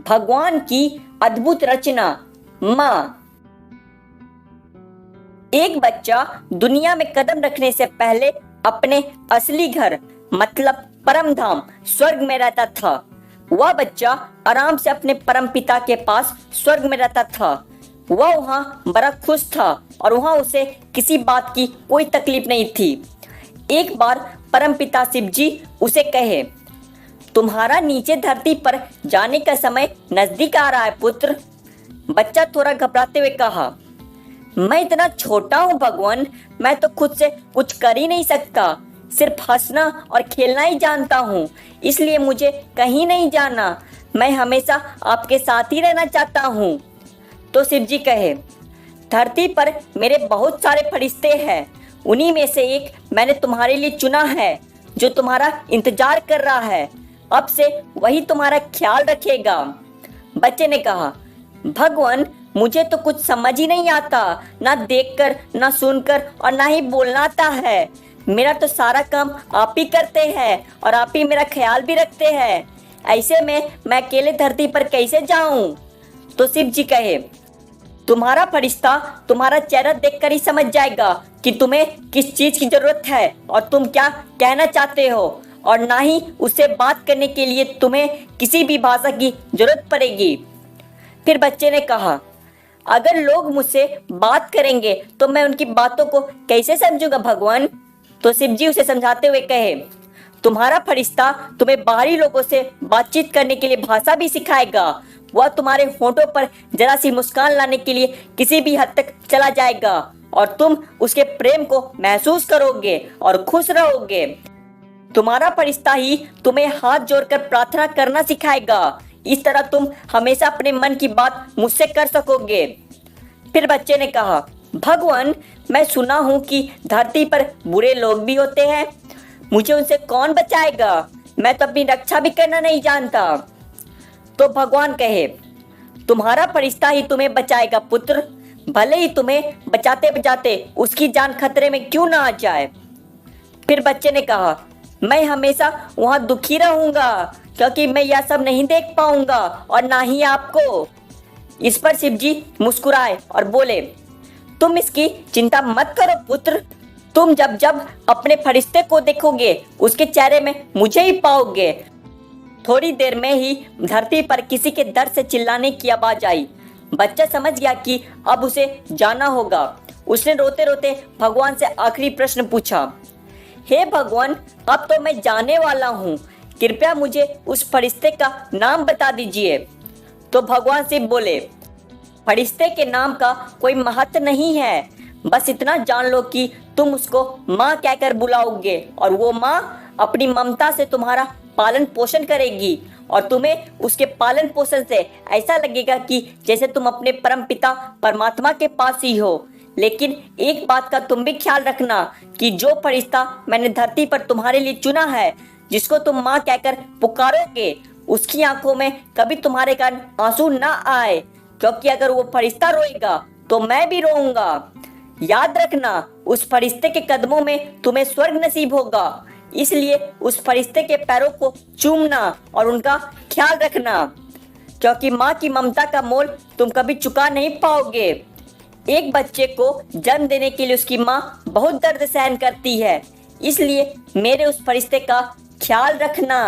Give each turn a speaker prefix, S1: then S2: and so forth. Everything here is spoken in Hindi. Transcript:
S1: भगवान की अद्भुत रचना। माँ। एक बच्चा दुनिया में कदम रखने से पहले अपने असली घर मतलब परम धाम स्वर्ग में रहता था। वह बच्चा आराम से अपने परम पिता के पास स्वर्ग में रहता था। वह वहाँ बड़ा खुश था और वहाँ उसे किसी बात की कोई तकलीफ नहीं थी। एक बार परम पिता शिव जी उसे कहे, तुम्हारा नीचे धरती पर जाने का समय नजदीक आ रहा है पुत्र। बच्चा थोड़ा घबराते हुए कहा, मैं इतना छोटा हूँ भगवान, मैं तो खुद से कुछ कर ही नहीं सकता, सिर्फ हंसना और खेलना ही जानता हूँ, इसलिए मुझे कहीं नहीं जाना, मैं हमेशा आपके साथ ही रहना चाहता हूँ। तो शिव जी कहे, धरती पर मेरे बहुत सारे फरिश्ते हैं, उन्हीं में से एक मैंने तुम्हारे लिए चुना है जो तुम्हारा इंतजार कर रहा है, अब से वही तुम्हारा ख्याल रखेगा। बच्चे ने कहा, भगवान मुझे तो कुछ समझ ही नहीं आता, ना देखकर ना सुनकर और ना ही बोलना आता है, मेरा तो सारा काम आप ही करते हैं और आप ही मेरा ख्याल भी रखते हैं, ऐसे में मैं अकेले धरती पर कैसे जाऊं। तो शिव जी कहे, तुम्हारा फरिश्ता तुम्हारा चेहरा देखकर ही समझ जाएगा कि तुम्हें किस चीज की जरूरत है और तुम क्या कहना चाहते हो, और ना ही उससे बात करने के लिए तुम्हें किसी भी भाषा की जरूरत पड़ेगी। फिर बच्चे ने कहा, अगर लोग मुझसे बात करेंगे तो मैं उनकी बातों को कैसे समझूंगा भगवान। तो शिव जी उसे समझाते हुए कहे, तुम्हारा फरिश्ता तुम्हें बाहरी लोगों से बातचीत करने के लिए भाषा भी सिखाएगा, वह तुम्हारे होठों पर जरा सी मुस्कान लाने के लिए किसी भी हद तक चला जाएगा और तुम उसके प्रेम को महसूस करोगे और खुश रहोगे। तुम्हारा फरिश्ता ही तुम्हें हाथ जोड़कर प्रार्थना करना सिखाएगा, इस तरह तुम हमेशा अपने मन की बात मुझसे कर सकोगे। फिर बच्चे ने कहा, भगवान मैं सुना हूँ कि धरती पर बुरे लोग भी होते हैं, मुझे उनसे कौन बचाएगा, मैं तो अपनी रक्षा भी करना नहीं जानता। तो भगवान कहे, तुम्हारा फरिश्ता ही तुम्हें बचाएगा पुत्र, भले ही तुम्हें बचाते बचाते उसकी जान खतरे में क्यों ना आ जाए। फिर बच्चे ने कहा, मैं हमेशा वहां दुखी रहूंगा क्योंकि मैं यह सब नहीं देख पाऊंगा और ना ही आपको। इस पर शिव जी मुस्कुराए और बोले, तुम इसकी चिंता मत करो पुत्र, तुम जब जब अपने फरिश्ते को देखोगे उसके चेहरे में मुझे ही पाओगे। थोड़ी देर में ही धरती पर किसी के दर्द से चिल्लाने की आवाज आई। बच्चा समझ गया कि अब उसे जाना होगा। उसने रोते रोते भगवान से आखिरी प्रश्न पूछा, हे भगवान अब तो मैं जाने वाला हूँ, कृपया मुझे उस फरिश्ते का नाम बता दीजिए। तो भगवान शिव बोले, फरिश्ते के नाम का कोई महत्व नहीं है, बस इतना जान लो कि तुम उसको माँ कहकर बुलाओगे और वो माँ अपनी ममता से तुम्हारा पालन पोषण करेगी और तुम्हें उसके पालन पोषण से ऐसा लगेगा कि जैसे तुम अपने परम पिता परमात्मा के पास ही हो। लेकिन एक बात का तुम भी ख्याल रखना कि जो फरिश्ता मैंने धरती पर तुम्हारे लिए चुना है, जिसको तुम माँ कहकर पुकारोगे, उसकी आंखों में कभी तुम्हारे कारण आंसू ना आए, क्योंकि अगर वो फरिश्ता रोएगा तो मैं भी रोऊंगा। याद रखना उस फरिश्ते के कदमों में तुम्हें स्वर्ग नसीब होगा, इसलिए उस फरिश्ते के पैरों को चूमना और उनका ख्याल रखना, क्योंकि माँ की ममता का मोल तुम कभी चुका नहीं पाओगे। एक बच्चे को जन्म देने के लिए उसकी माँ बहुत दर्द सहन करती है, इसलिए मेरे उस फरिश्ते का ख्याल रखना।